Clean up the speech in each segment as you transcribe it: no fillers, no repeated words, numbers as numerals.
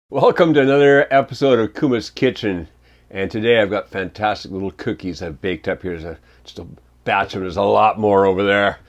Welcome to another episode of Kuma's Kitchen, and today I've got fantastic little cookies I've baked up here. There's just a batch of them. There's a lot more over there.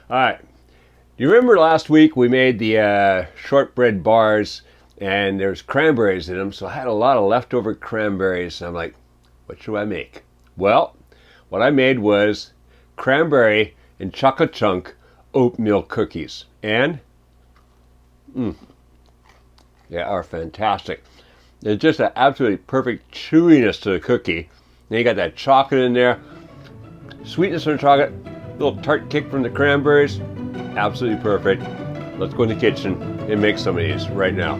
All right, do you remember last week we made the shortbread bars and there's cranberries in them, so I had a lot of leftover cranberries and I'm like, what should I make? Well, what I made was cranberry and chocolate chunk oatmeal cookies, and they are fantastic. There's just an absolutely perfect chewiness to the cookie. Then you got that chocolate in there, sweetness from the chocolate, little tart kick from the cranberries. Absolutely perfect. Let's go in the kitchen and make some of these right now.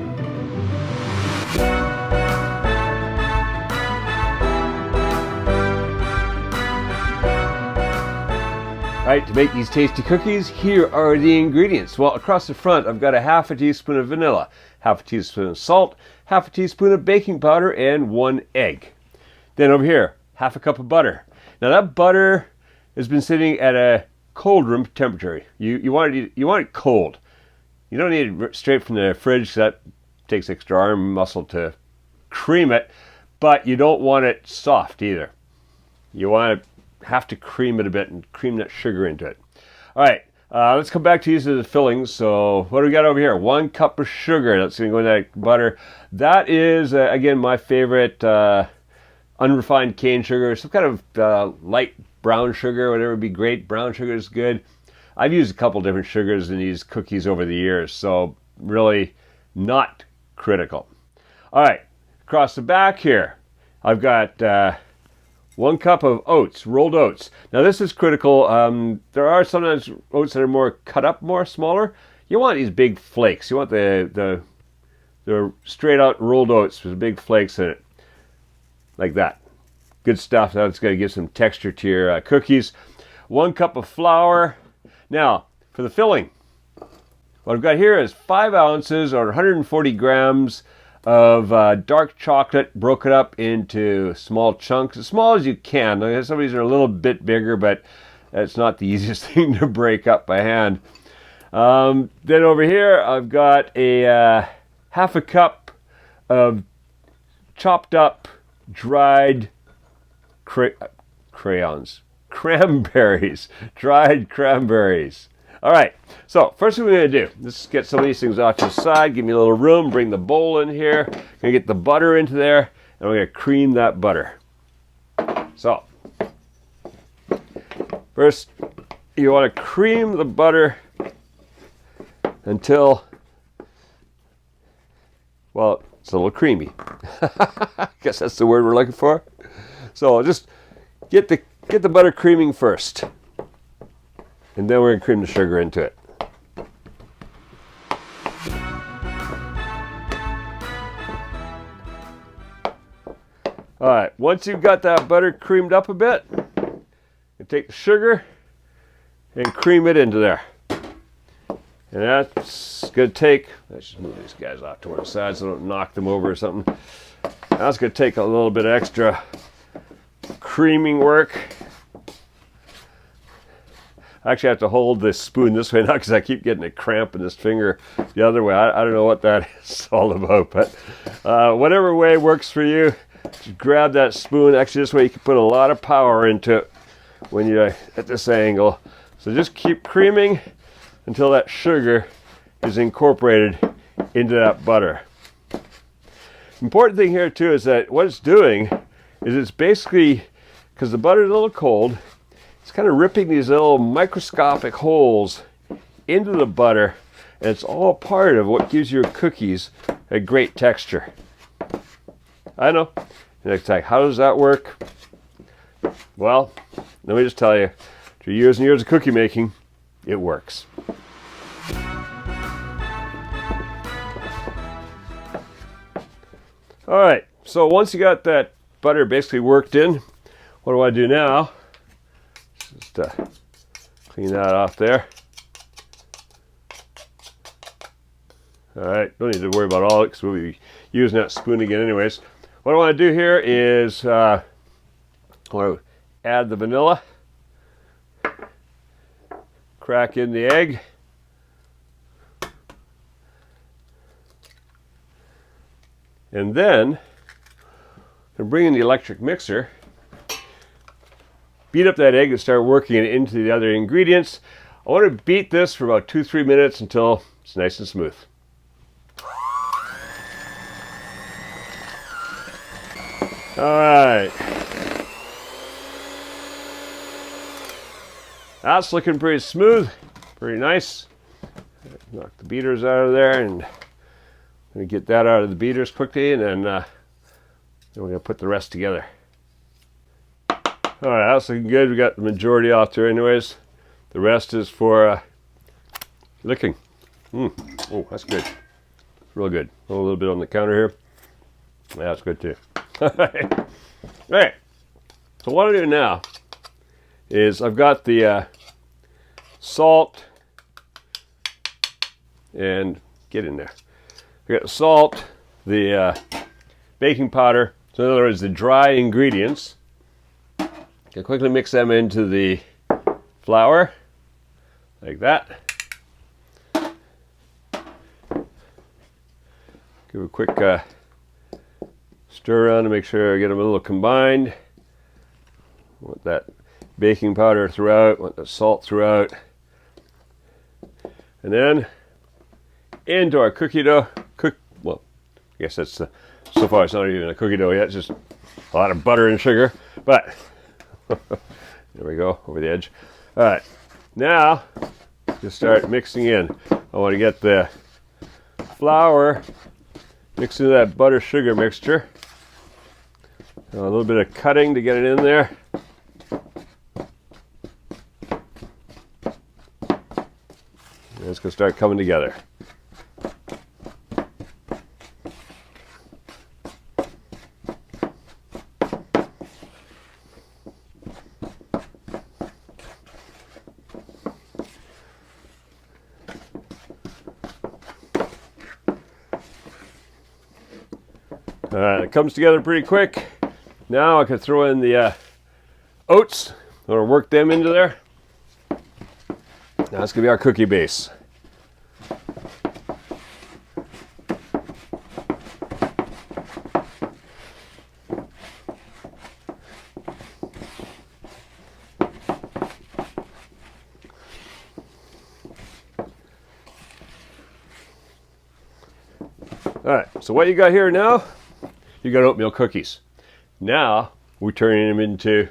All right, to make these tasty cookies, here are the ingredients. Well, across the front, I've got a half a teaspoon of vanilla, half a teaspoon of salt, half a teaspoon of baking powder, and 1 egg. Then over here, half a cup of butter. Now that butter has been sitting at a cold room temperature. You want it cold. You don't need it straight from the fridge, 'cause that takes extra arm muscle to cream it, but you don't want it soft either. You want to have to cream it a bit and cream that sugar into it. All right, let's come back to these as the fillings. So what do we got over here? 1 cup of sugar. That's going to go in that butter. That is, again, my favorite unrefined cane sugar. Some kind of light brown sugar, whatever would be great. Brown sugar is good. I've used a couple different sugars in these cookies over the years, so really not critical. All right, across the back here, I've got 1 cup of oats, rolled oats. Now this is critical. There are sometimes oats that are more cut up, more smaller. You want these big flakes. You want the straight out rolled oats with big flakes in it, like that. Good stuff. That's going to give some texture to your cookies. 1 cup of flour. Now for the filling, what I've got here is 5 ounces or 140 grams of dark chocolate broken up into small chunks, as small as you can. Some of these are a little bit bigger, but it's not the easiest thing to break up by hand. Then over here, I've got a half a cup of chopped up dried cranberries, dried cranberries. All right, so first thing we're going to do, let's get some of these things off to the side, give me a little room, bring the bowl in here, going to get the butter into there, and we're going to cream that butter. So, first, you want to cream the butter until, well, it's a little creamy. I guess that's the word we're looking for. So just get the butter creaming first. And then we're going to cream the sugar into it. All right, once you've got that butter creamed up a bit, you take the sugar and cream it into there. And that's going to take, let's just move these guys off to one side so I don't knock them over or something. That's going to take a little bit extra creaming work. I actually have to hold this spoon this way now because I keep getting a cramp in this finger the other way. I don't know what that is all about, but whatever way works for you, just grab that spoon. Actually, this way you can put a lot of power into it when you're at this angle. So just keep creaming until that sugar is incorporated into that butter. Important thing here too is that what it's doing is it's basically, because the butter is a little cold, it's kind of ripping these little microscopic holes into the butter, and it's all part of what gives your cookies a great texture. I know. Next time, how does that work? Well, let me just tell you, after years and years of cookie making, it works. All right, so once you got that butter basically worked in, what do I do now? Just clean that off there. All right, don't need to worry about all it because we'll be using that spoon again anyways. What I want to do here is I want to add the vanilla, crack in the egg, And then I'm bringing the electric mixer, beat up that egg and start working it into the other ingredients. I want to beat this for about 2-3 minutes until it's nice and smooth. All right. That's looking pretty smooth, pretty nice. Knock the beaters out of there, and I'm going to get that out of the beaters quickly, and then we're going to put the rest together. All right, that's looking good. We got the majority off there anyways. The rest is for licking. Oh, that's good. Real good. A little bit on the counter here. Yeah, that's good too. All right. So what I do now is I've got the salt, and get in there. I got the salt, the baking powder. So in other words, the dry ingredients. I quickly mix them into the flour, like that. Give a quick stir around to make sure I get them a little combined. Want that baking powder throughout, want the salt throughout. And then into our cookie dough. Well, I guess that's so far it's not even a cookie dough yet, it's just a lot of butter and sugar, but there we go, over the edge. All right, now just start mixing in. I want to get the flour mixed into that butter sugar mixture. A little bit of cutting to get it in there. And it's going to start coming together. All right, it comes together pretty quick. Now I can throw in the oats. I'm going to work them into there. Now it's going to be our cookie base. All right, so what you got here now, you got oatmeal cookies. Now we're turning them into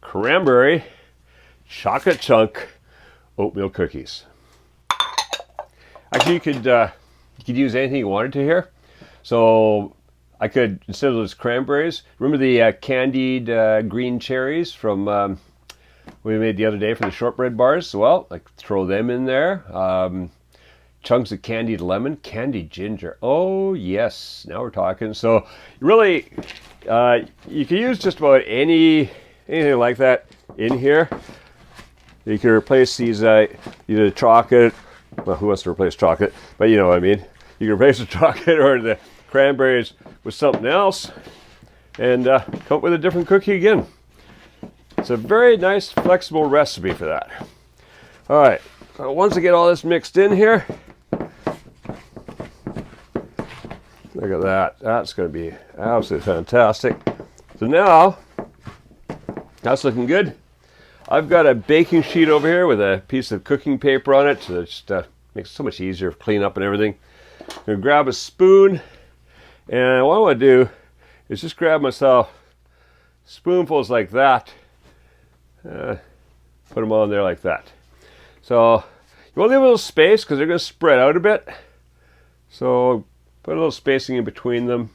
cranberry chocolate chunk oatmeal cookies. Actually, you could use anything you wanted to here. So I could, instead of those cranberries, remember the candied green cherries from we made the other day for the shortbread bars? Well, I could throw them in there. Chunks of candied lemon, candied ginger. Oh yes, now we're talking. So really, you can use just about anything like that in here. You can replace these either chocolate. Well, who wants to replace chocolate? But you know what I mean. You can replace the chocolate or the cranberries with something else, and come up with a different cookie again. It's a very nice, flexible recipe for that. All right. So once I get all this mixed in here. Look at that. That's going to be absolutely fantastic. So now, that's looking good. I've got a baking sheet over here with a piece of cooking paper on it. So it just makes it so much easier to clean up and everything. I'm going to grab a spoon. And what I want to do is just grab myself spoonfuls like that. Put them on there like that. So you want to leave a little space because they're going to spread out a bit. So put a little spacing in between them.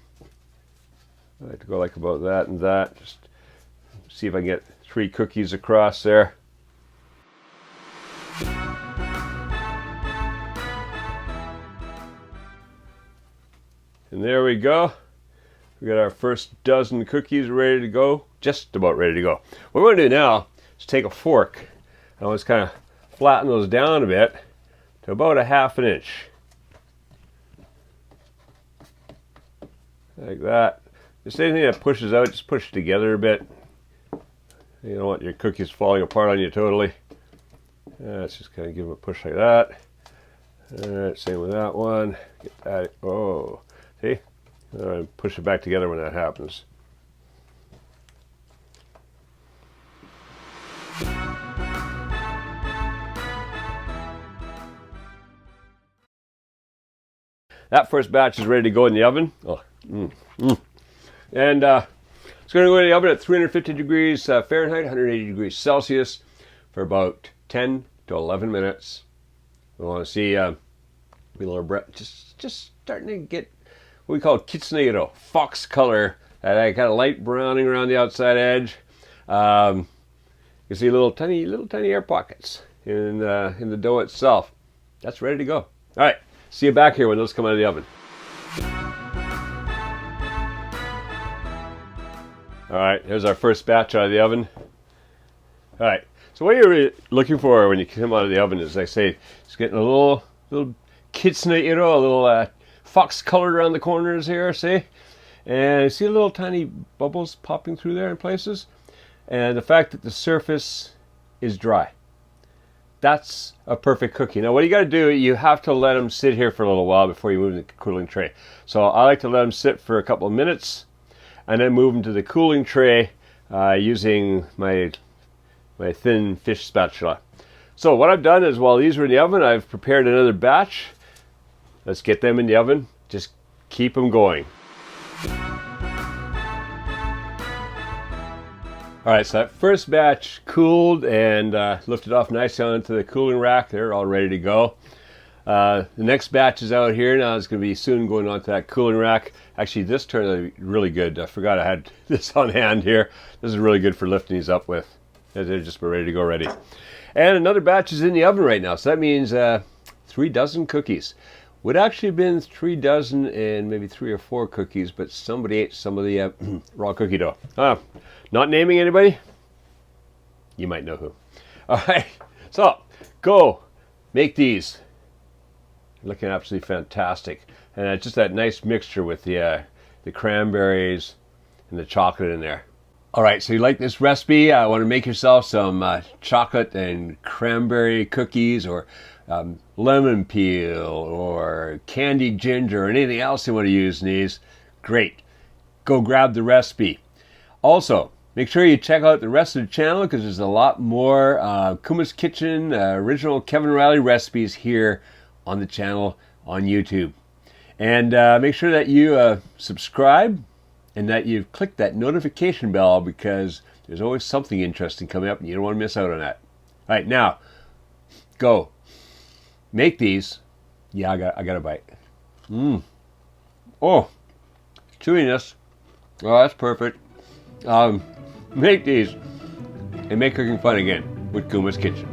I like to go like about that and that. Just see if I can get 3 cookies across there. And there we go. We got our first dozen cookies ready to go. Just about ready to go. What we're going to do now is take a fork. I want to kind of flatten those down a bit to about 1/2 inch. Like that. Just anything that pushes out, just push it together a bit. You don't want your cookies falling apart on you totally. Let's just kind of give them a push like that. Alright, same with that one. Get that. Oh, see? Push it back together when that happens. That first batch is ready to go in the oven. And it's going to go in the oven at 350 degrees Fahrenheit, 180 degrees Celsius for about 10 to 11 minutes. We want to see just starting to get what we call kitsuneiro, fox color, that kind of light browning around the outside edge. You see little tiny air pockets in the dough itself. That's ready to go. All right, see you back here when those come out of the oven. All right, here's our first batch out of the oven. All right, so what you're really looking for when you come out of the oven is, like I say, it's getting a little kitsuneiro, a little fox colored around the corners here, see? And you see little tiny bubbles popping through there in places. And the fact that the surface is dry. That's a perfect cookie. Now what you got to do, you have to let them sit here for a little while before you move them to the cooling tray. So I like to let them sit for a couple of minutes and then move them to the cooling tray using my thin fish spatula. So what I've done is, while these are in the oven, I've prepared another batch. Let's get them in the oven. Just keep them going. All right, so that first batch cooled and lifted off nicely onto the cooling rack. They're all ready to go. The next batch is out here now. It's going to be soon going onto that cooling rack. Actually, this turned out really good. I forgot I had this on hand here. This is really good for lifting these up with. They're just ready to go ready. And another batch is in the oven right now. So that means 3 dozen cookies. Would actually have been 3 dozen and maybe 3 or 4 cookies, but somebody ate some of the raw cookie dough. Not naming anybody. You might know who. All right, so go make these. Looking absolutely fantastic, and just that nice mixture with the cranberries and the chocolate in there. All right, so you like this recipe? I want to make yourself some chocolate and cranberry cookies, or lemon peel, or candied ginger, or anything else you want to use in these. Great. Go grab the recipe. Also, make sure you check out the rest of the channel, because there's a lot more Kuma's Kitchen original Kevin Riley recipes here on the channel on YouTube. And make sure that you subscribe and that you've clicked that notification bell, because there's always something interesting coming up and you don't want to miss out on that. All right, now go make these. Yeah, I got a bite. Oh, chewiness. Oh, that's perfect. Make these and make cooking fun again with Kuma's Kitchen.